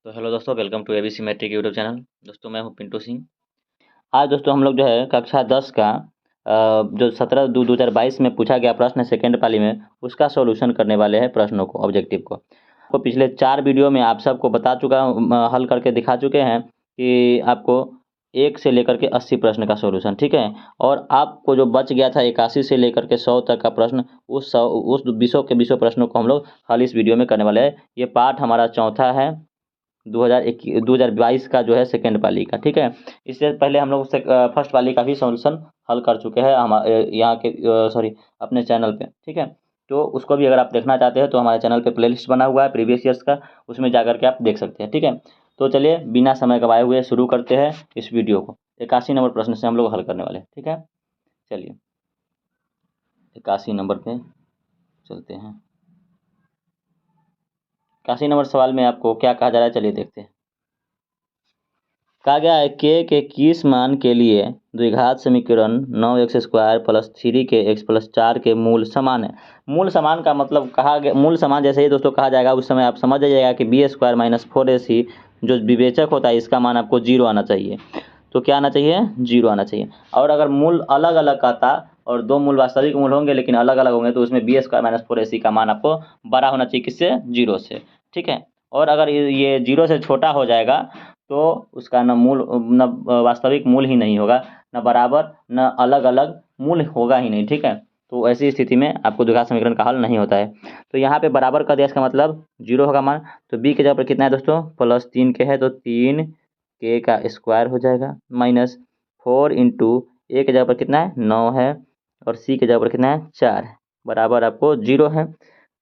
तो हेलो दोस्तों, welcome to ABC matric YouTube channel. दोस्तों मैं हूं पिंटू सिंह। आज दोस्तों हम लोग जो है कक्षा 10 का जो 17/2/2022 में पूछा गया प्रश्न है सेकेंड पाली में, उसका सॉल्यूशन करने वाले हैं प्रश्नों को, ऑब्जेक्टिव को। तो पिछले 4 वीडियो में आप सबको बता चुका हूं, हल करके दिखा चुके हैं कि आपको 1 से लेकर के 80 प्रश्न का सॉल्यूशन, ठीक है। और आपको जो बच गया था 81 से लेकर के 100 तक का प्रश्न, उस 20 के 20 प्रश्नों को हम लोग हल इस वीडियो में करने वाले हैं। ये पार्ट हमारा चौथा है 2022 का जो है सेकेंड पाली का, ठीक है। इससे पहले हम लोग फर्स्ट पाली का भी सॉल्यूशन हल कर चुके हैं हमारे यहाँ के सॉरी अपने चैनल पे, ठीक है। तो उसको भी अगर आप देखना चाहते हैं तो हमारे चैनल पे प्लेलिस्ट बना हुआ है प्रीवियस ईयर्स का, उसमें जाकर के आप देख सकते हैं, ठीक है। तो चलिए बिना समय गवाए हुए शुरू करते हैं इस वीडियो को। 81 नंबर प्रश्न से हम लोग हल करने वाले हैं, ठीक है। चलिए 81 नंबर पे चलते हैं। 81 नंबर सवाल में आपको क्या कहा जा रहा है, चलिए देखते हैं। कहा गया है के किस मान के लिए द्विघात समीकरण 9x² प्लस 3 प्लस 4 के मूल समान है। मूल समान का मतलब कहा गया, मूल समान जैसे ही दोस्तों कहा जाएगा उस समय आप समझ जाइएगा कि b² माइनस 4ac जो विवेचक होता है इसका मान आपको 0 आना चाहिए। तो क्या आना चाहिए, 0 आना चाहिए। और अगर मूल अलग अलग आता और दो मूल वास्तविक मूल होंगे लेकिन अलग अलग होंगे तो उसमें b² माइनस 4ac का मान आपको बड़ा होना चाहिए, किससे, 0 से, ठीक है। और अगर ये 0 से छोटा हो जाएगा तो उसका न वास्तविक मूल ही नहीं होगा, न बराबर न अलग अलग मूल होगा ही नहीं, ठीक है। तो ऐसी स्थिति में आपको द्विघात समीकरण का हल नहीं होता है। तो यहाँ पे बराबर का दिया, इसका मतलब 0 होगा मान। तो b के जगह पर कितना है दोस्तों, +3 है तो 3 का स्क्वायर हो जाएगा, माइनस 4 इंटू a के जगह पर कितना है 9 है और c के जगह पर कितना है 4 है, बराबर आपको 0 है।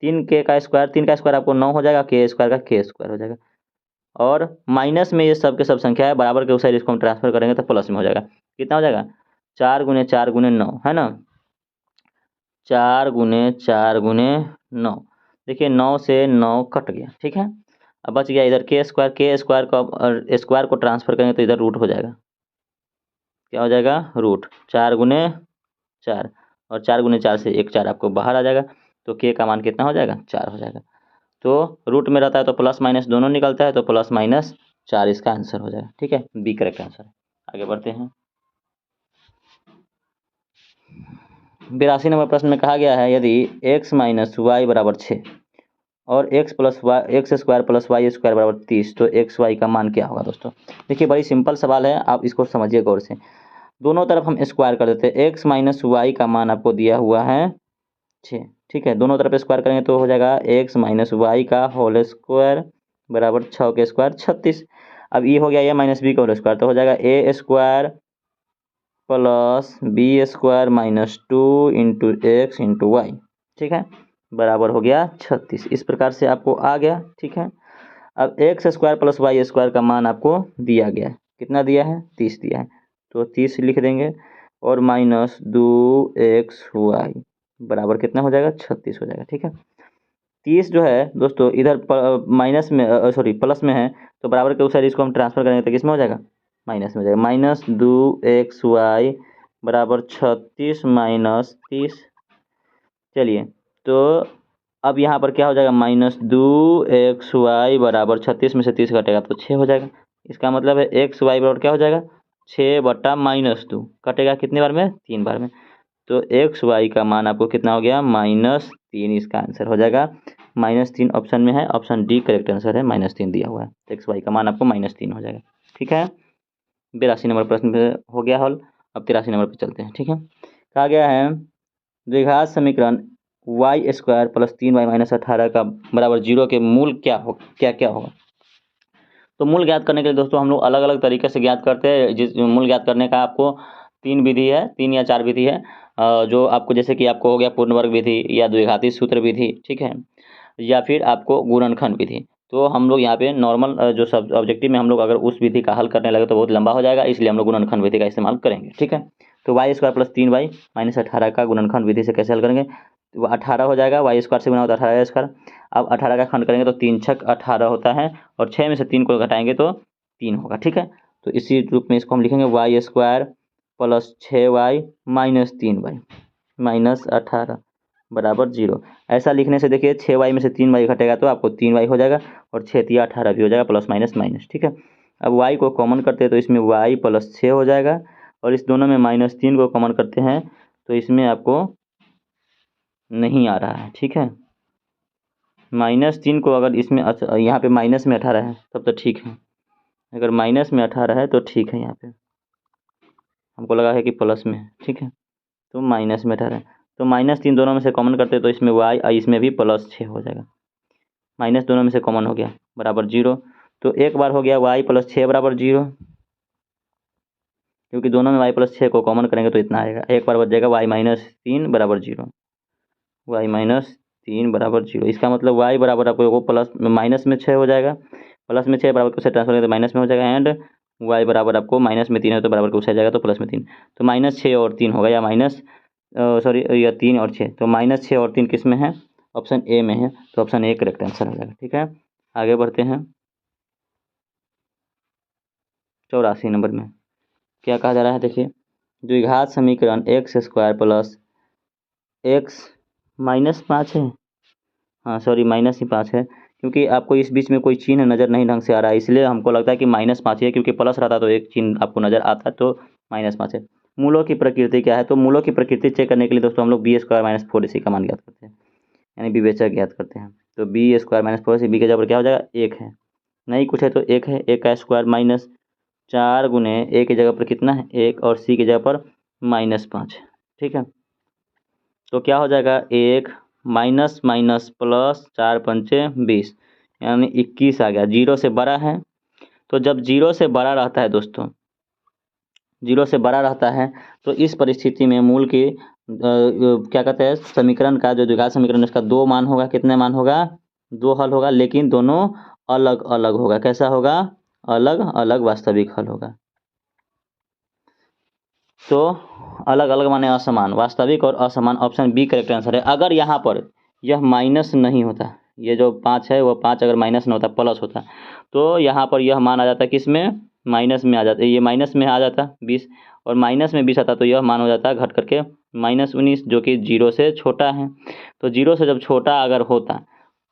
3 का स्क्वायर आपको 9 हो जाएगा, k² का k² हो जाएगा। और माइनस में ये सब के सब संख्या है, बराबर के उस साइड इसको हम ट्रांसफर करेंगे तो प्लस में हो जाएगा। कितना हो जाएगा, 4 × 4 × 9 है ना, 4 × 4 × 9। देखिए 9 से 9 कट गया, ठीक है। अब बच गया इधर के स्क्वायर को ट्रांसफर करेंगे तो इधर रूट हो जाएगा। क्या हो जाएगा, रूट 4 × 4 और 4 × 4 से 1 4 आपको बाहर आ जाएगा। तो के का मान कितना हो जाएगा, 4 हो जाएगा। तो रूट में रहता है तो प्लस माइनस दोनों निकलता है, तो +-4 इसका आंसर हो जाएगा, ठीक है। बी करेक्ट आंसर है। आगे बढ़ते हैं। 82 नंबर प्रश्न में कहा गया है यदि x - y = 6 और x² + y² = 30 तो x y का मान क्या होगा दोस्तों। देखिए बड़ी सिंपल सवाल है, आप इसको समझिए गौर से। दोनों तरफ हम स्क्वायर कर देते हैं। x - y का मान आपको दिया हुआ है 6, ठीक है। दोनों तरफ स्क्वायर करेंगे तो हो जाएगा x - y का होल स्क्वायर बराबर 6 के स्क्वायर 36। अब ये हो गया a - b का होल स्क्वायर, तो हो जाएगा a² plus b² - 2 into x into y, ठीक है, बराबर हो गया 36। इस प्रकार से आपको आ गया, ठीक है। अब x² प्लस y² का मान आपको दिया गया है, कितना दिया है, 30 दिया है, तो 30 लिख देंगे और -2xy बराबर कितना हो जाएगा, 36 हो जाएगा, ठीक है। 30 जो है दोस्तों इधर माइनस में सॉरी प्लस में है, तो बराबर के उस साइड इसको हम ट्रांसफर करेंगे तो किसमें हो जाएगा, माइनस में हो जाएगा। -2xy बराबर 36 माइनस 30। चलिए तो अब यहाँ पर क्या हो जाएगा, -2xy बराबर 36 में से 30 घटेगा तो 6 हो जाएगा। इसका मतलब है xy बराबर क्या हो जाएगा, 6/-2 कटेगा कितनी बार में, 3 बार में। तो xy का मान आपको कितना हो गया, -3 इसका आंसर हो जाएगा। -3 ऑप्शन में है, ऑप्शन डी करेक्ट आंसर है, -3 दिया हुआ है तो xy का मान आपको -3 हो जाएगा, ठीक है। 82 नंबर प्रश्न पे हो गया हल। अब 83 नंबर पे चलते हैं, ठीक है। कहा गया है द्विघात समीकरण y² प्लस 3y माइनस 18 का बराबर 0 के मूल क्या होगा। तो मूल ज्ञात करने के लिए दोस्तों हम लोग अलग अलग तरीके से ज्ञात करते हैं। जिस मूल ज्ञात करने का आपको 3 विधि है, 3 या 4 विधि है, जो आपको जैसे कि आपको हो गया पूर्ण वर्ग विधि या द्विघाती सूत्र विधि, ठीक है, या फिर आपको गुणनखंड विधि। तो हम लोग यहाँ पे नॉर्मल जो सब ऑब्जेक्टिव में हम लोग अगर उस विधि का हल करने लगे तो बहुत लंबा हो जाएगा, इसलिए हम लोग गुणनखंड विधि का इस्तेमाल करेंगे, ठीक है। तो y² प्लस 3y माइनस 18 का गुणनखंड विधि से कैसे हल करेंगे, तो 18 हो जाएगा, y² से गुना होता है 18 अब 18 का खंड करेंगे तो 3 छक 18 होता है और 6 में से 3 को घटाएंगे तो 3 होगा, ठीक है। तो इसी रूप में इसको हम लिखेंगे y² plus 6y minus 3y minus 18 बराबर 0। ऐसा लिखने से देखिए 6y में से 3y घटेगा तो आपको 3y हो जाएगा और 6 तिया 18 भी हो जाएगा, प्लस माइनस माइनस, ठीक है। अब y को कॉमन करते हैं तो इसमें y प्लस 6 हो जाएगा और इस दोनों में -3 को कॉमन करते हैं तो इसमें आपको नहीं आ रहा है, ठीक है। -3 को अगर इसमें यहाँ पे माइनस में 18 है तब तो ठीक है, अगर माइनस में 18 है तो ठीक है, यहाँ पे हमको लगा है कि प्लस में है, ठीक है। तो माइनस में 18 है तो -3 दोनों में से कॉमन करते हैं तो इसमें y इसमें भी +6 हो जाएगा, माइनस दोनों में से कॉमन हो गया बराबर 0। तो एक बार हो गया y + 6 बराबर 0, क्योंकि दोनों में y + 6 को कॉमन करेंगे तो इतना आएगा। एक बार बच जाएगा y - 3 बराबर 0, y - 3 बराबर 0। इसका मतलब y बराबर आपको प्लस माइनस में 6 हो जाएगा, प्लस में 6 बराबर को से ट्रांसफर करें तो माइनस में हो जाएगा, एंड y बराबर आपको माइनस में 3 है तो बराबर को उसे जाएगा तो प्लस में 3, तो -6 और 3 होगा, या या 3 और 6, तो -6 और 3 किस में है, ऑप्शन ए में है, तो ऑप्शन ए करेक्ट आंसर हो जाएगा, ठीक है। आगे बढ़ते हैं 84 नंबर में क्या कहा जा रहा है, देखिए द्विघात समीकरण x² प्लस x -5 है, हाँ सॉरी माइनस ही 5 है, क्योंकि आपको इस बीच में कोई चिन्ह नज़र नहीं ढंग से आ रहा है, इसलिए हमको लगता है कि -5 ही है, क्योंकि प्लस रहता तो एक चिन्ह आपको नज़र आता तो -5 है। मूलों की प्रकृति क्या है, तो मूलों की प्रकृति चेक करने के लिए दोस्तों हम लोग b² - 4 इसी का मान ज्ञात करते हैं, यानी विवेचक ज्ञात करते हैं। तो b² - 4 से b के जगह पर क्या हो जाएगा, 1 है, नहीं कुछ है तो 1 है, 1 का स्क्वायर -4 गुने a की जगह पर कितना है 1 और c की जगह पर -5, ठीक है। तो क्या हो जाएगा 1 माइनस माइनस प्लस 4 पंचे 20, यानी 21 आ गया। 0 से बड़ा है, तो जब 0 से बड़ा रहता है दोस्तों, 0 से बड़ा रहता है तो इस परिस्थिति में मूल की क्या कहते हैं समीकरण का जो द्विघात समीकरण इसका 2 मान होगा, कितने मान होगा 2 हल होगा, लेकिन दोनों अलग अलग होगा। कैसा होगा, अलग अलग वास्तविक हल होगा। तो अलग अलग माने असमान, वास्तविक और असमान, ऑप्शन बी करेक्ट आंसर है। अगर यहाँ पर यह माइनस नहीं होता, ये जो 5 है वो 5 अगर माइनस न होता प्लस होता तो यहाँ पर यह मान आ जाता किसमें, माइनस में आ जाता, ये माइनस में आ जाता 20, और माइनस में 20 आता तो यह मान हो जाता घट करके -19, जो कि 0 से छोटा है। तो 0 से जब छोटा अगर होता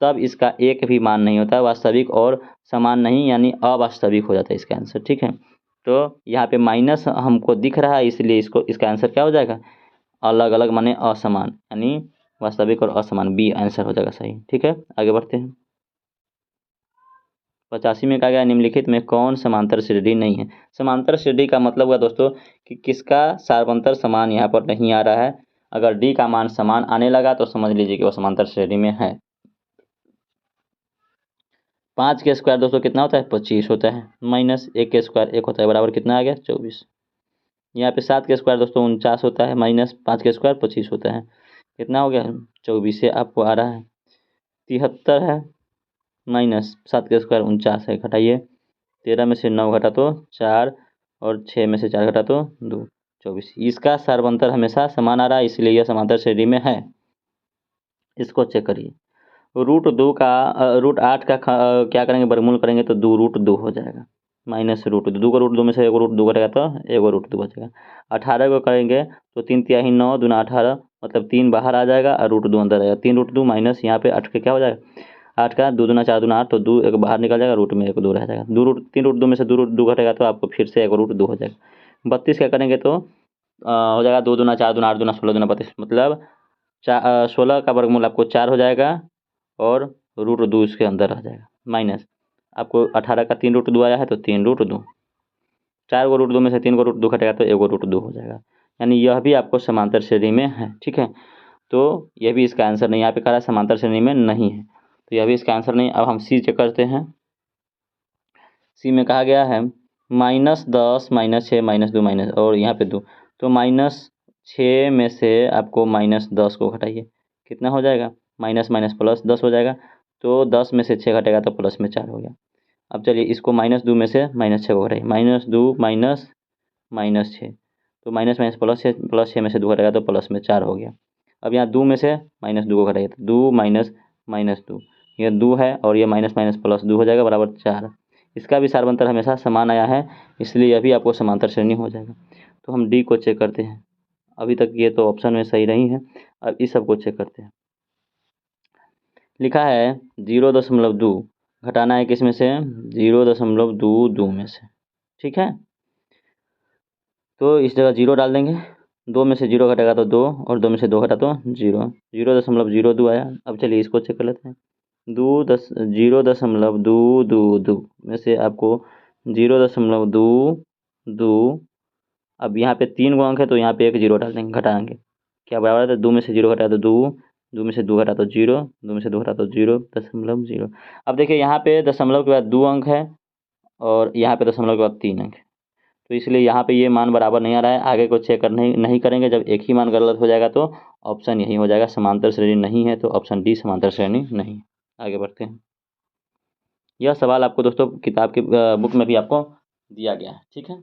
तब इसका एक भी मान नहीं होता, वास्तविक और समान नहीं, यानी अवास्तविक हो जाता है इसका आंसर, ठीक है। तो यहाँ पे माइनस हमको दिख रहा है, इसलिए इसका आंसर क्या हो जाएगा, अलग अलग माने असमान, यानी वास्तविक और असमान, बी आंसर हो जाएगा सही, ठीक है। आगे बढ़ते हैं 85 में कहा गया निम्नलिखित में कौन समांतर श्रेणी नहीं है। समांतर श्रेणी का मतलब हुआ दोस्तों कि किसका सार्वंतर समान यहाँ पर नहीं आ रहा है। अगर डी का मान समान आने लगा तो समझ लीजिए कि वो समांतर श्रेणी में है। 5 के स्क्वायर दोस्तों कितना होता है 25 होता है, माइनस 1 के स्क्वायर 1 होता है, बराबर कितना आ गया 24। यहाँ पे 7 के स्क्वायर दोस्तों 49 होता है, माइनस 5 के स्क्वायर 25 होता है, कितना हो गया 24 से आपको आ रहा है 73 है, माइनस 7 के स्क्वायर 49 है, घटाइए 13 में से 9 घटा तो 4 और 6 में से 4 घटा तो 2, 24। इसका सार्वंतर हमेशा समान आ रहा है, इसलिए यह समांतर श्रेणी में है। इसको चेक करिए, √2 का √8 का क्या करेंगे वर्गमूल करेंगे तो 2√2 हो जाएगा, -√2, 2 का √2 में से 1√2 घटेगा तो 1√2 बचेगा। 18 को करेंगे तो 3 तिहाई 9 दूना 18, मतलब 3 बाहर आ जाएगा और √2 अंदर आएगा, 3√2 माइनस यहाँ पे 8 के क्या हो जाएगा 8 का 2 दूना 4 दूना 8, तो 2 एक बाहर निकल जाएगा, रूट में 1 2 रह जाएगा, 3√2 में से 2√2 घटेगा तो आपको फिर से 1√2 हो जाएगा। 32 क्या करेंगे तो हो जाएगा 2 दूना 4 दूना 8 दूना 16 दूना 32, मतलब 16 का वर्गमूल आपको 4 हो जाएगा और √2 इसके अंदर रह जाएगा, माइनस आपको 18 का 3√2 आया है तो 3√2, 4 को √2 में से 3 को √2 घटेगा तो 1 √2 हो जाएगा, यानी यह भी आपको समांतर श्रेणी में है, ठीक है। तो यह भी इसका आंसर नहीं, यहाँ पे कह रहा है समांतर श्रेणी में नहीं है, तो यह भी इसका आंसर नहीं। अब हम सी चेक करते हैं। सी में कहा गया है -10 -6 -2 माइनस, और यहाँ पे 2, तो -6 में से आपको -10 को घटाइए, कितना हो जाएगा माइनस माइनस प्लस 10 हो जाएगा, तो 10 में से 6 घटेगा तो प्लस में 4 हो गया। अब चलिए इसको -2 में से -6 को घटाइए, -2 माइनस -6, तो माइनस माइनस प्लस 6 में से 2 घटेगा तो प्लस में 4 हो गया। अब यहाँ 2 में से -2 को घटाइए तो 2 माइनस -2, ये 2 है और ये माइनस माइनस प्लस 2 हो जाएगा बराबर 4। इसका भी सार्वंतर हमेशा समान आया है, इसलिए यह भी आपको समांतर श्रेणी हो जाएगा। तो हम डी को चेक करते हैं, अभी तक ये तो ऑप्शन में सही नहीं है, अब इस सब को चेक करते हैं। लिखा है 0.2 घटाना है किस में से 0.22 में से, ठीक है। तो इस जगह 0 डाल देंगे, 2 में से 0 घटेगा तो 2 और 2 में से 2 घटा तो 0, 0.02 आया। अब चलिए इसको चेक कर लेते हैं। 0.22 में से आपको 0.22, अब यहाँ पे 3 गो अंक है तो यहाँ पे एक 0 डाल देंगे, घटाएंगे। क्या बराबर है, 2 में से 0 घटा तो 2, 2 में से 2 घटा तो 0, 2 में से 2 घटा तो 0.0। अब देखिए यहाँ पे दशमलव के बाद 2 अंक है और यहाँ पे दशमलव के बाद 3 अंक है, तो इसलिए यहाँ पे ये मान बराबर नहीं आ रहा है। आगे को चेक कर नहीं करेंगे, जब एक ही मान गलत हो जाएगा तो ऑप्शन यही हो जाएगा, समांतर श्रेणी नहीं है, तो ऑप्शन डी समांतर श्रेणी नहीं। आगे बढ़ते हैं। यह सवाल आपको दोस्तों किताब की बुक में भी आपको दिया गया है, ठीक है।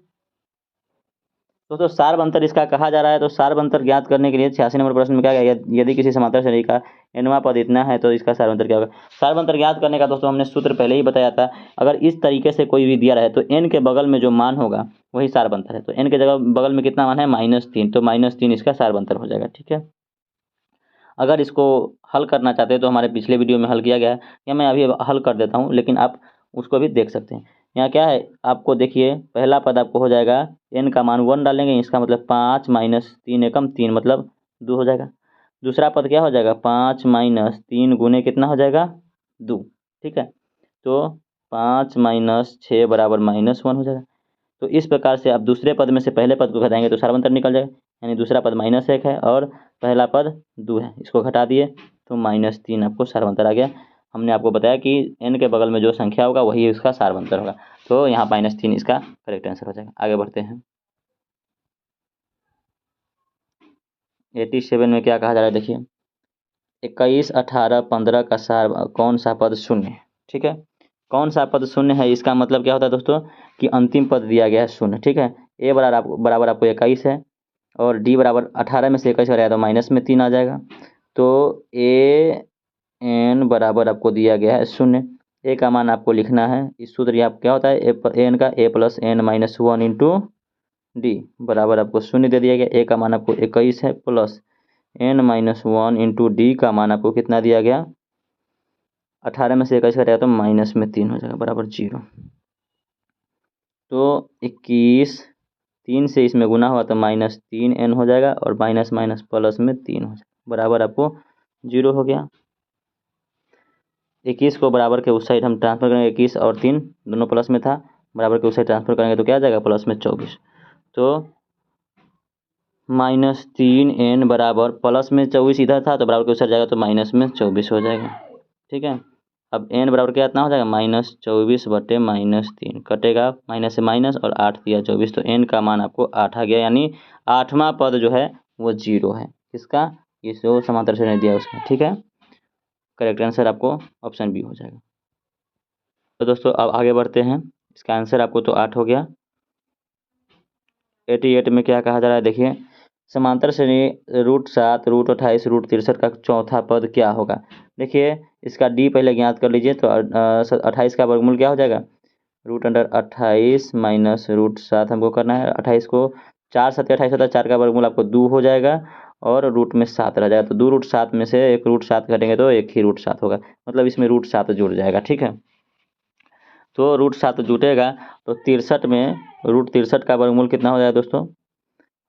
दोस्तों सारबंतर इसका कहा जा रहा है, तो सारबंतर ज्ञात करने के लिए 86 नंबर प्रश्न में क्या गया, यदि किसी समांतर श्रेणी का nवां पद इतना है तो इसका सारबंतर क्या होगा। सारबंतर ज्ञात करने का दोस्तों हमने सूत्र पहले ही बताया था। अगर इस तरीके से कोई भी दिया रहे तो n के बगल में जो मान होगा वही सारबंतर है। तो n के जगह बगल में कितना मान है, -3, तो -3 इसका सारबंतर हो जाएगा, ठीक है। अगर इसको हल करना चाहते हैं तो हमारे पिछले वीडियो में हल किया गया है, या मैं अभी हल कर देता हूँ, लेकिन आप उसको भी देख सकते हैं। यहाँ क्या है, आपको देखिए पहला पद आपको हो जाएगा, n का मान 1 डालेंगे, इसका मतलब 5 - 3 एकम 3 मतलब 2 हो जाएगा। दूसरा पद क्या हो जाएगा, 5 - 3 गुने कितना हो जाएगा, 2, ठीक है। तो 5 - 6 बराबर -1 हो जाएगा। तो इस प्रकार से आप दूसरे पद में से पहले पद को घटाएंगे तो सारबंतर निकल जाएगा, यानी दूसरा पद -1 है और पहला पद 2 है, इसको घटा दिए तो -3 आपको सारबंतर आ गया। हमने आपको बताया कि n के बगल में जो संख्या होगा वही उसका सारबंतर होगा, तो यहाँ -3 इसका करेक्ट आंसर हो जाएगा। आगे बढ़ते हैं। 87 में क्या कहा जा रहा है, देखिए 21, 18, 15 का सार कौन सा पद शून्य है, ठीक है। कौन सा पद शून्य है, इसका मतलब क्या होता है दोस्तों कि अंतिम पद दिया गया है शून्य, ठीक है। a बराबर आपको 21 है और d बराबर 18 में से 21 घटाया तो -3 आ जाएगा। तो a n बराबर आपको दिया गया है शून्य, a का मान आपको लिखना है। इस सूत्र आप क्या होता है, n का a + n - 1 इंटू d बराबर आपको शून्य दे दिया गया। a का मान आपको 21 है प्लस n - 1 इंटू डी का मान आपको कितना दिया गया, 18 में से 21 घटाया तो -3 हो जाएगा बराबर 0। तो 21 3 से इसमें गुना हुआ तो -3n हो जाएगा और माइनस माइनस प्लस में 3 हो जाएगा बराबर आपको 0 हो गया। 21 को बराबर के उस साइड हम ट्रांसफर करेंगे, 21 और 3 दोनों प्लस में था, बराबर के उस साइड ट्रांसफर करेंगे तो क्या आ जाएगा, प्लस में 24। तो -3n बराबर प्लस में 24 इधर था तो बराबर के उस साइड जाएगा तो माइनस में 24 हो जाएगा, ठीक है। अब n बराबर क्या इतना हो जाएगा, -24/-3 कटेगा, माइनस से माइनस और 8 दिया 24, तो n का मान आपको 8 आ गया, यानी 8वां पद जो है वो 0 है। किसका, ये जो समांतर श्रेणी दिया उसका, ठीक है। करेक्ट आंसर आपको ऑप्शन बी हो जाएगा। तो दोस्तों अब आगे बढ़ते हैं, इसका आंसर आपको तो 8 हो गया। 88 में क्या कहा जा रहा है, देखिए समांतर श्रेणी √7, √28, √63 का चौथा पद क्या होगा। देखिए इसका डी पहले ज्ञात कर लीजिए, तो 28 का वर्गमूल क्या हो जाएगा, √28 माइनस √7 हमको करना है। 28 को 4 7 28 होता है, 4 का वर्गमूल आपको 2 हो जाएगा और रूट में 7 रह जाएगा, तो 2 √7 में से एक √7 घटेंगे तो एक ही √7 होगा, मतलब इसमें √7 जुड़ जाएगा, ठीक है। तो √7 जुटेगा तो 63 में √63 का वर्गमूल कितना हो जाएगा दोस्तों,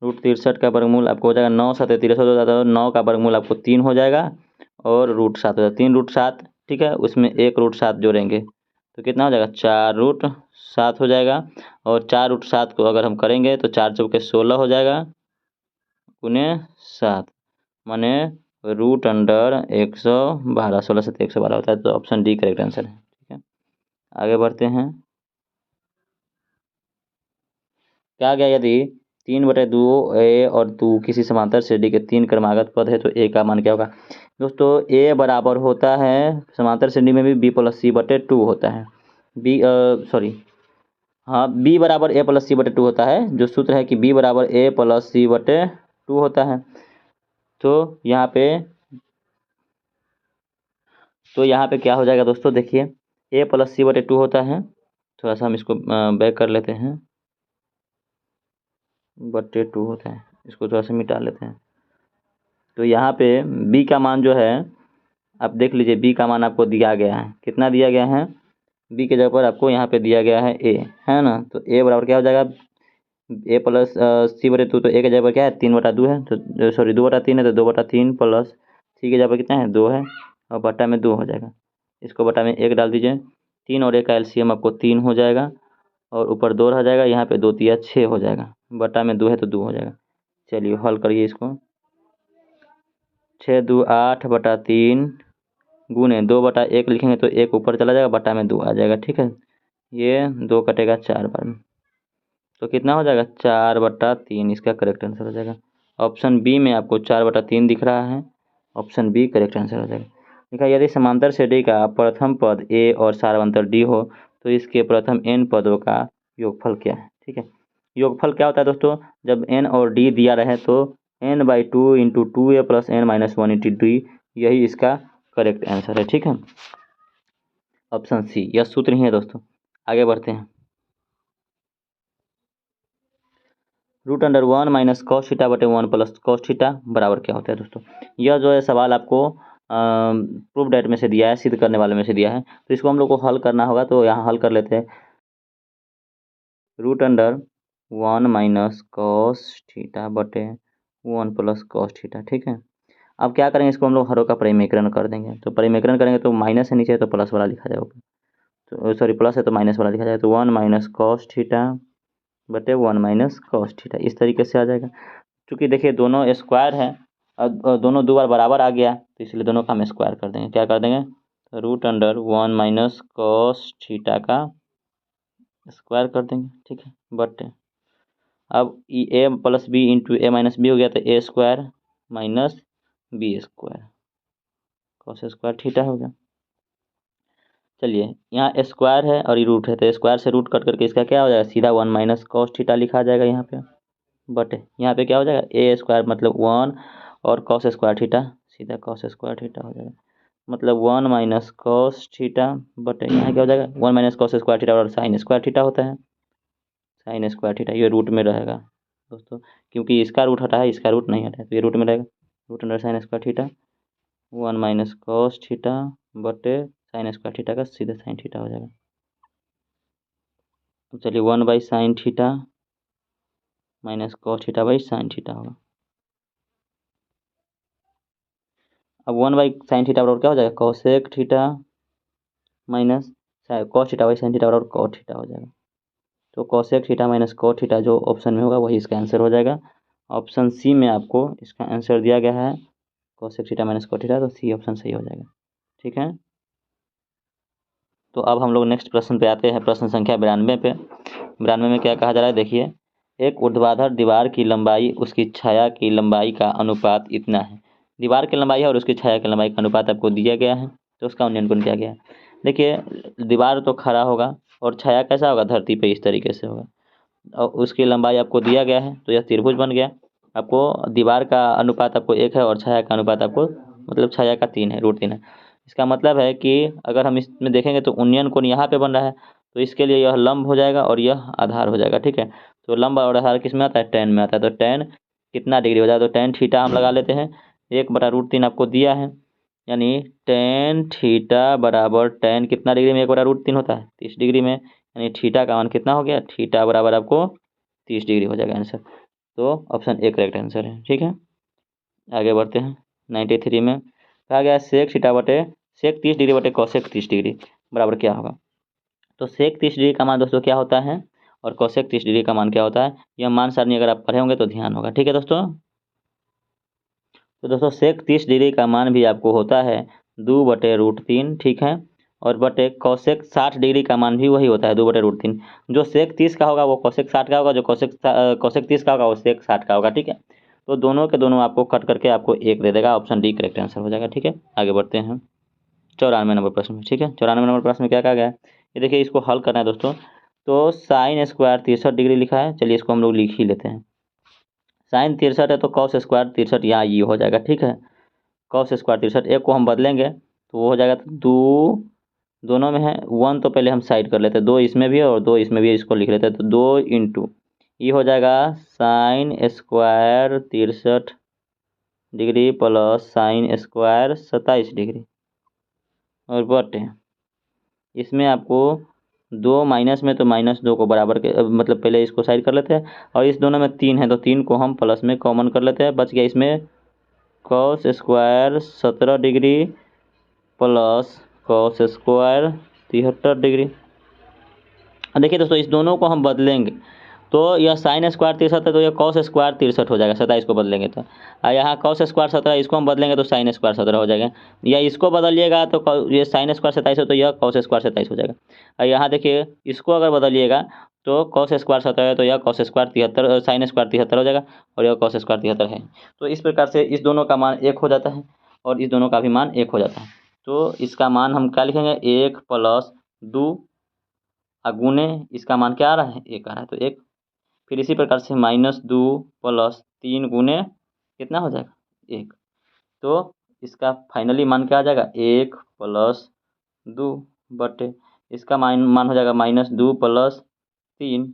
√63 का वर्गमूल आपको हो जाएगा 9 7 63 हो जाता है, 9 का वर्गमूल आपको 3 हो जाएगा और √7 हो जाएगा, 3 √7, ठीक है। उसमें एक √7 जोड़ेंगे तो कितना हो जाएगा, 4 √7 हो जाएगा। और 4 √7 को अगर हम करेंगे तो 4 चौके 16 हो जाएगा गुने 7 माने √112, 16 से 112 होता है, तो ऑप्शन डी करेक्ट आंसर है, ठीक है। आगे बढ़ते हैं। क्या गया, यदि 3/2 ए और 2 किसी समांतर श्रेणी के 3 क्रमागत पद है तो ए का मान क्या होगा। दोस्तों ए बराबर होता है, समांतर श्रेणी में भी b+c/2 होता है, बी सॉरी हाँ, b बराबर a+c/2 होता है, जो सूत्र है कि b बराबर a+c/2 होता है। तो यहाँ पे क्या हो जाएगा दोस्तों, देखिए a+c/2 होता है, थोड़ा सा हम इसको बैक कर लेते हैं, /2 होता है, इसको थोड़ा सा मिटा लेते हैं। तो यहाँ पे b का मान जो है आप देख लीजिए बी का मान आपको दिया गया है, कितना दिया गया है, बी के जगह पर आपको यहाँ पे दिया गया है ए, है ना। तो ए बराबर क्या हो जाएगा, ए प्लस सी बटे टू, तो ए के जगह पर क्या है 3/2 है, तो सॉरी 2/3 है, तो 2/3 प्लस सी के जगह पर कितना है 2 है, और बटा में 2 हो जाएगा। इसको बटा में 1 डाल दीजिए, 3 और 1 का एलसीएम आपको 3 हो जाएगा, और ऊपर 2 रह जाएगा, यहाँ पे 2 तिया 6 हो जाएगा, बटा में 2 है तो 2 हो जाएगा। चलिए हल करिए इसको, 6 2 8/3 गुने 2/1 लिखेंगे तो 1 ऊपर चला जाएगा, बटा में 2 आ जाएगा, ठीक है। ये 2 कटेगा 4 बार में, तो कितना हो जाएगा 4/3, इसका करेक्ट आंसर हो जाएगा। ऑप्शन बी में आपको 4/3 दिख रहा है, ऑप्शन बी करेक्ट आंसर हो जाएगा। देखा, यदि समांतर श्रेणी का प्रथम पद ए और सारवंतर डी हो तो इसके प्रथम n पदों का योगफल क्या है, ठीक है। योगफल क्या होता है दोस्तों, जब n और d दिया रहे तो n/2 × 2a + n-1 × d, यही इसका करेक्ट आंसर है, ठीक है। ऑप्शन सी यह सूत्र ही है दोस्तों। आगे बढ़ते हैं। √1 माइनस कॉस थीटा बटे 1 प्लस कॉस थीटा बराबर क्या होता है दोस्तों। यह जो है सवाल आपको प्रूफ डेट में से दिया है, सिद्ध करने वाले में से दिया है, तो इसको हम लोग को हल करना होगा। तो यहाँ हल कर लेते हैं। √1 माइनस कॉस थीटा बटे 1 प्लस कॉस थीटा, ठीक है। अब क्या करेंगे, इसको हम लोग हरों का परिमेकरण कर देंगे। तो परिमेकरण करेंगे तो माइनस है नीचे, तो प्लस वाला लिखा जाएगा, तो सॉरी प्लस है तो माइनस वाला लिखा जाएगा, तो 1 माइनस कॉस थीटा बटे 1 माइनस कॉस थीटा, इस तरीके से आ जाएगा। क्योंकि देखिए दोनों स्क्वायर है और दोनों दो बार बराबर आ गया, तो इसलिए दोनों का हम स्क्वायर कर देंगे। क्या कर देंगे, √1 माइनस कॉस थीटा का स्क्वायर कर देंगे, ठीक है, बटे अब A plus B into A minus B हो गया, तो A square minus B square cos square theta हो गया। चलिए यहाँ स्क्वायर है और ये रूट है, तो स्क्वायर से रूट कट करके इसका क्या हो जाएगा, सीधा 1 माइनस कॉस थीटा लिखा जाएगा यहाँ पे, बटे यहाँ पे क्या हो जाएगा ए स्क्वायर मतलब 1 और कॉस स्क्वायर थीटा, सीधा कॉस स्क्वायर थीटा हो जाएगा, मतलब 1 माइनस कॉस थीटा बटे यहाँ क्या हो जाएगा 1 माइनस कॉस स्क्वायर थीटा और साइन स्क्वायर थीटा होता है, साइन स्क्वायर थीटा ये रूट में रहेगा दोस्तों, क्योंकि इसका रूट हटा है, इसका रूट नहीं हटा है, तो ये रूट में रहेगा। √Root sine square theta 1 minus cos theta बटे साइन स्क्वायर थीटा का सीधे साइन थीटा हो जाएगा। तो चलिए 1/sin theta minus cos theta by sine theta होगा। अब 1/sin थीटा बराबर क्या हो जाएगा, cosec theta minus cos theta by sine theta बराबर कॉट थीटा हो जाएगा। तो cosec theta minus cot theta जो ऑप्शन में होगा वही इसका आंसर हो जाएगा। ऑप्शन सी में आपको इसका आंसर दिया गया है cosec theta minus cot theta, तो सी ऑप्शन सही हो जाएगा, ठीक है। तो अब हम लोग नेक्स्ट प्रश्न पे आते हैं, प्रश्न संख्या 92 पे। 92 में क्या कहा जा रहा है, देखिए एक ऊर्ध्वाधर दीवार की लंबाई उसकी छाया की लंबाई का अनुपात इतना है। दीवार की लंबाई है और उसकी छाया की लंबाई का अनुपात आपको दिया गया है, तो उसका उन्नयन किया गया है। देखिए दीवार तो खड़ा होगा और छाया कैसा होगा, धरती पे इस तरीके से होगा, और उसकी लंबाई आपको दिया गया है, तो यह त्रिभुज बन गया। आपको दीवार का अनुपात आपको 1 है और छाया का अनुपात आपको मतलब छाया का 3 है, √3 है। इसका मतलब है कि अगर हम इसमें देखेंगे तो उन्नयन कोण यहाँ पे बन रहा है, तो इसके लिए यह लंब हो जाएगा और यह आधार हो जाएगा, ठीक है। तो लंब और आधार किस में आता है, tan में आता है, तो tan कितना डिग्री हो जाएगा, तो tan थीटा हम लगा लेते हैं, 1/√3 आपको दिया है, यानी tan थीटा बराबर tan कितना डिग्री में 1/√3 होता है, 30 डिग्री में, यानी थीटा का मान कितना हो गया, थीटा बराबर आपको 30 डिग्री हो जाएगा आंसर। तो ऑप्शन ए करेक्ट आंसर है, ठीक है। आगे बढ़ते हैं। 93 में कहा गया सेक थीटा बटे सेक 30 डिग्री बटे कॉसेक 30 डिग्री बराबर क्या होगा। तो सेक 30 डिग्री का मान दोस्तों क्या होता है और कॉसेक 30 डिग्री का मान क्या होता है, यह मान सारणी अगर आप पढ़े होंगे तो ध्यान होगा, ठीक है दोस्तों। तो दोस्तों सेक 30 डिग्री का मान भी आपको होता है 2/√3, ठीक है, और बटे कॉसेक 60 डिग्री का मान भी वही होता है 2/√3। जो सेक 30 का होगा वो कॉसेक 60 का होगा, जो कॉसेक 30 का होगा वो सेक 60 का होगा, ठीक है। तो दोनों के दोनों आपको कट करके आपको 1 दे देगा, ऑप्शन डी करेक्ट आंसर हो जाएगा, ठीक है। आगे बढ़ते हैं 94 नंबर प्रश्न में, ठीक है। 94 नंबर प्रश्न में क्या कहा गया है, ये देखिए इसको हल करना है दोस्तों। तो साइन स्क्वायर 63 डिग्री लिखा है, चलिए इसको हम लोग लिख ही लेते हैं। साइन 63 है तो कॉस स्क्वायर 63 यहाँ ये हो जाएगा, ठीक है। कॉस स्क्वायर 63, एक को हम बदलेंगे तो वो हो जाएगा, तो दोनों में है 1, तो पहले हम साइड कर लेते हैं, 2 इसमें भी है और 2 इसमें भी है, इसको लिख लेते हैं, तो 2 इंटू ये हो जाएगा sine square 63 degree plus sine square 27 degree, और बटे इसमें आपको 2 माइनस में तो -2 को बराबर के मतलब पहले इसको साइड कर लेते हैं, और इस दोनों में 3 है तो 3 को हम प्लस में कॉमन कर लेते हैं। बच गया इसमें cos square 17 degree plus cos square 73 degree. देखिए दोस्तों, इस दोनों को हम बदलेंगे तो यह साइन स्क्वायर 63 है तो यह कॉस स्क्वायर 63 हो जाएगा, 27 को बदलेंगे तो। यहाँ कॉस स्क्वायर 17 इसको हम बदलेंगे तो साइन स्क्वायर 17 हो जाएगा, या इसको बदलिएगा तो ये साइन स्क्वायर 27 है तो यह कॉस स्क्वायर 27 हो जाएगा। और यहाँ देखिए इसको अगर बदलिएगा तो कॉस स्क्वायर 17 है तो यह कॉस स्क्वायर 73 साइन स्क्वायर 73 हो जाएगा, और यह कॉस स्क्वायर 73 है। तो इस प्रकार से इस दोनों का मान 1 हो जाता है और इस दोनों का भी मान 1 हो जाता है। तो इसका मान हम क्या लिखेंगे, 1 + 2 गुने इसका मान क्या आ रहा है, 1 आ रहा है तो 1। फिर इसी प्रकार से -2 + 3 गुने कितना हो जाएगा, 1। तो इसका फाइनली मान क्या आ जाएगा, 1 + 2 बटे इसका मान हो जाएगा -2 + 3,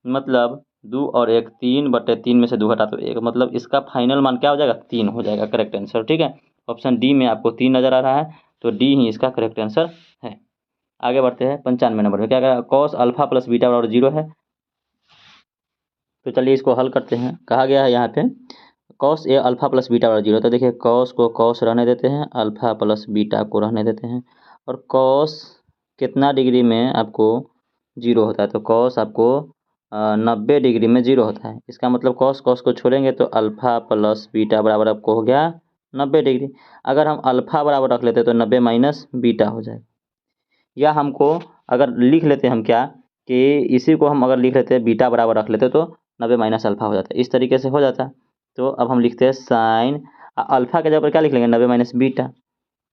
मतलब 2 और 1 3/3 में से 2 घटा तो 1, मतलब इसका फाइनल मान क्या हो जाएगा, 3 हो जाएगा करेक्ट आंसर। ठीक है, ऑप्शन डी में आपको 3 नज़र आ रहा है, तो डी ही इसका करेक्ट आंसर है। आगे बढ़ते हैं 95 नंबर में, क्या कहा, कॉस अल्फा प्लस बीटा बराबर 0 है। तो चलिए इसको हल करते हैं। कहा गया है यहाँ पे cos A alpha plus beta बराबर 0, तो देखिए कॉस को कॉस रहने देते हैं, अल्फा प्लस बीटा को रहने देते हैं, और कॉस कितना डिग्री में आपको 0 होता है, तो कॉस आपको 90 डिग्री में 0 होता है। इसका मतलब कॉस कॉस को छोड़ेंगे तो अल्फा प्लस बीटा बराबर आपको हो गया 90 डिग्री। अगर हम अल्फा बराबर रख लेते तो 90 माइनस बीटा हो जाएगा, या हमको अगर लिख लेते हम क्या कि इसी को हम अगर लिख लेते बीटा बराबर रख लेते तो 90 माइनस अल्फा हो जाता है, इस तरीके से हो जाता। तो अब हम लिखते हैं साइन अल्फा के जगह पर क्या लिख लेंगे, 90 माइनस बीटा,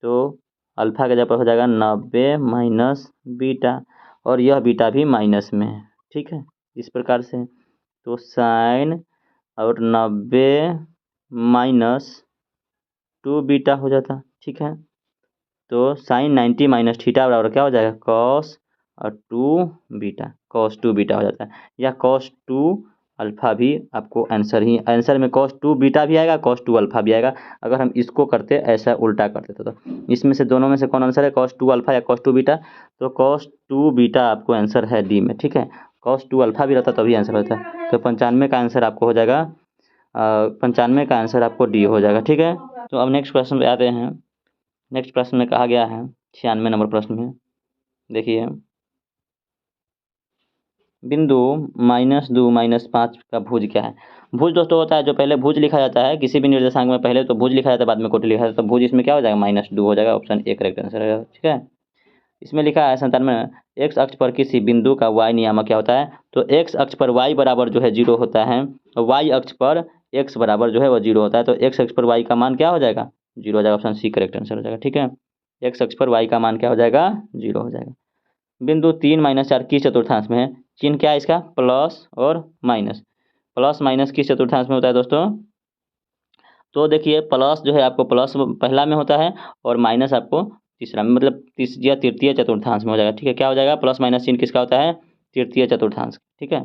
तो अल्फा के जगह पर हो जाएगा 90 माइनस बीटा, और यह बीटा भी माइनस में है। ठीक है, इस प्रकार से तो साइन और 90 माइनस 2 बीटा हो जाता। ठीक है, तो साइन 90 माइनस थीटा बराबर क्या हो जाएगा, कॉस और 2 बीटा, कॉस 2 बीटा हो जाता है, या कॉस 2 अल्फा भी आपको आंसर में कॉस 2 बीटा भी आएगा, कॉस 2 अल्फा भी आएगा। अगर हम इसको करते ऐसा उल्टा करते तो इसमें से दोनों में से कौन आंसर है, कॉस 2 अल्फा या कॉस 2 बीटा, तो कॉस 2 बीटा आपको आंसर है डी में। ठीक है, कॉस 2 अल्फा भी रहता तभी आंसर होता है, तो 95 का आंसर आपको हो जाएगा 95 का आंसर आपको डी हो जाएगा। ठीक है, तो अब नेक्स्ट क्वेश्चन पे आते हैं। नेक्स्ट प्रश्न में कहा गया है 96 नंबर प्रश्न में, देखिए बिंदु -2 -5 का भुज क्या है। भुज दोस्तों होता है जो पहले भुज लिखा जाता है किसी भी निर्देशांक में, पहले तो भुज लिखा जाता है बाद में कोटि लिखा जाता है, तो भुज इसमें क्या हो जाएगा, -2 हो जाएगा, ऑप्शन ए करेक्ट आंसर है। ठीक है, इसमें लिखा है 97 में, एक्स अक्ष पर किसी बिंदु का वाई नियामक क्या होता है, तो एक्स अक्ष पर वाई बराबर जो है 0 होता है, और वाई अक्ष पर एक्स बराबर जो है वो 0 होता है, तो एक्स अक्ष पर वाई का मान क्या हो जाएगा, 0 हो जाएगा, ऑप्शन सी करेक्ट आंसर हो जाएगा। ठीक है, एक्स अक्ष पर वाई का मान क्या हो जाएगा, 0 हो जाएगा। बिंदु 3 - 4 किस चतुर्थांश में है, चिन्ह क्या है इसका, प्लस और माइनस। प्लस माइनस किस चतुर्थांश में होता है दोस्तों, तो देखिए प्लस जो है आपको प्लस पहला में होता है, और माइनस आपको तीसरा में, मतलब तीसरा तृतीय चतुर्थांश में हो जाएगा। ठीक है, क्या हो जाएगा, प्लस माइनस चिन्ह किसका होता है, तृतीय चतुर्थांश। ठीक है,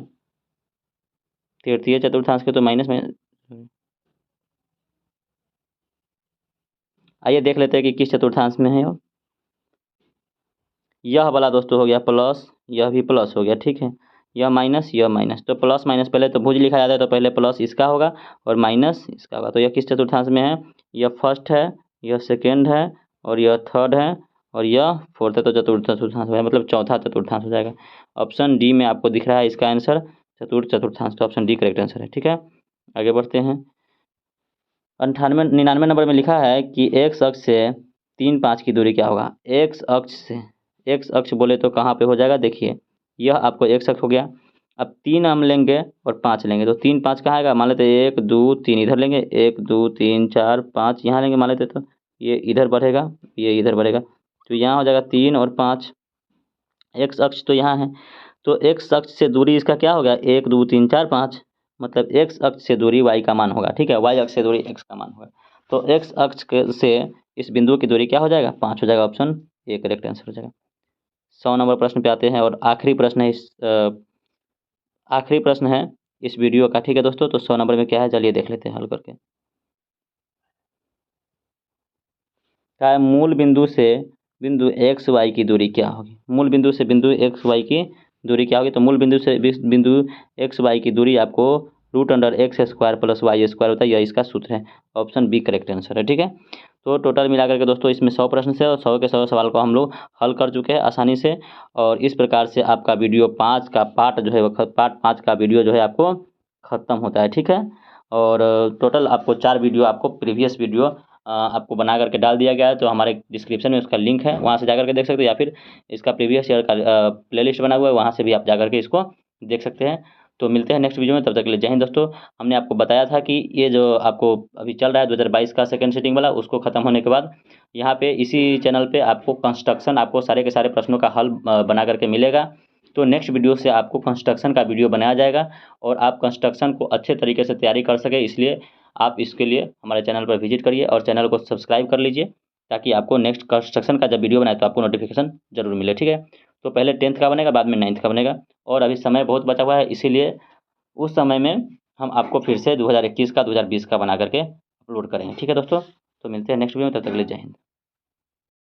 तृतीय चतुर्थांश के तो माइनस में, आइए देख लेते हैं कि किस चतुर्थांश में है। यह वाला दोस्तों हो गया प्लस, यह भी प्लस हो गया। ठीक है, यह माइनस यह माइनस, तो प्लस माइनस पहले तो भुज लिखा जाता है तो पहले प्लस इसका होगा और माइनस इसका होगा, तो यह किस चतुर्थांश में है, यह फर्स्ट है, यह सेकेंड है, और यह थर्ड है, और यह फोर्थ है, तो चतुर्थ चतुर्थांश है, मतलब चौथा चतुर्थांश हो जाएगा। ऑप्शन डी में आपको दिख रहा है इसका आंसर चतुर्थांश, तो ऑप्शन डी करेक्ट आंसर है। ठीक है, आगे बढ़ते हैं। 99 नंबर में लिखा है कि एक्स अक्ष से 3 5 की दूरी क्या होगा। एक्स अक्ष से, एक्स अक्ष बोले तो कहाँ पे हो जाएगा, देखिए यह आपको एक्स अक्ष हो गया। अब 3 हम लेंगे और 5 लेंगे, तो 3 5 कहाँ आएगा, मान लेते 1 2 3 इधर लेंगे, 1 2 3 4 5 यहाँ लेंगे मान लेते, तो ये इधर बढ़ेगा, ये इधर बढ़ेगा, तो यहाँ हो जाएगा 3 और 5। एक्स अक्ष तो यहाँ है, तो एक्स अक्ष से दूरी इसका क्या हो गया, 1 2 3 4 5, मतलब एक्स अक्ष से दूरी वाई का मान होगा। ठीक है, वाई अक्ष से दूरी एक्स का मान होगा, तो एक्स अक्ष से इस बिंदु की दूरी क्या हो जाएगा, 5 हो जाएगा, ऑप्शन ए करेक्ट आंसर हो जाएगा। 100 नंबर प्रश्न पे आते हैं, और आखिरी प्रश्न है आखिरी प्रश्न है इस वीडियो का। ठीक है दोस्तों, तो 100 नंबर में क्या है, चलिए देख लेते हैं हल करके। क्या है, मूल बिंदु से बिंदु एक्स वाई की दूरी क्या होगी, मूल बिंदु से बिंदु एक्स वाई की दूरी क्या होगी। तो मूल बिंदु से बिंदु एक्स वाई की दूरी आपको √x² + y² होता है, यह इसका सूत्र है। ऑप्शन बी करेक्ट आंसर है, ठीक है। तो टोटल मिला करके दोस्तों इसमें 100 प्रश्न से और 100 के 100 सवाल को हम लोग हल कर चुके हैं आसानी से। और इस प्रकार से आपका वीडियो 5 का पार्ट जो है वो पार्ट 5 का वीडियो जो है आपको ख़त्म होता है, ठीक है। और टोटल आपको 4 वीडियो आपको प्रीवियस वीडियो आपको बना करके डाल दिया गया है। तो हमारे डिस्क्रिप्शन में उसका लिंक है, वहाँ से जा करके देख सकते हो, या फिर इसका प्रीवियस ईयर का प्लेलिस्ट बना हुआ है, वहाँ से भी आप जा करके इसको देख सकते हैं। तो मिलते हैं नेक्स्ट वीडियो में, तब तक के लिए जय हिंद दोस्तों। हमने आपको बताया था कि ये जो आपको अभी चल रहा है 2022 का सेकंड सीटिंग वाला, उसको ख़त्म होने के बाद यहाँ पे इसी चैनल पे आपको कंस्ट्रक्शन, आपको सारे के सारे प्रश्नों का हल बना करके मिलेगा। तो नेक्स्ट वीडियो से आपको कंस्ट्रक्शन का वीडियो बनाया जाएगा और आप कंस्ट्रक्शन को अच्छे तरीके से तैयारी कर सके, इसलिए आप इसके लिए हमारे चैनल पर विजिट करिए और चैनल को सब्सक्राइब कर लीजिए, ताकि आपको नेक्स्ट कंस्ट्रक्शन का जब वीडियो बनाए तो आपको नोटिफिकेशन जरूर मिले, ठीक है। तो पहले 10th का बनेगा, बाद में 9th का बनेगा, और अभी समय बहुत बचा हुआ है, इसीलिए उस समय में हम आपको फिर से 2021 का 2020 का बना करके अपलोड करेंगे, ठीक है दोस्तों। तो मिलते हैं नेक्स्ट वीडियो में, तब तक के लिए जय हिंद।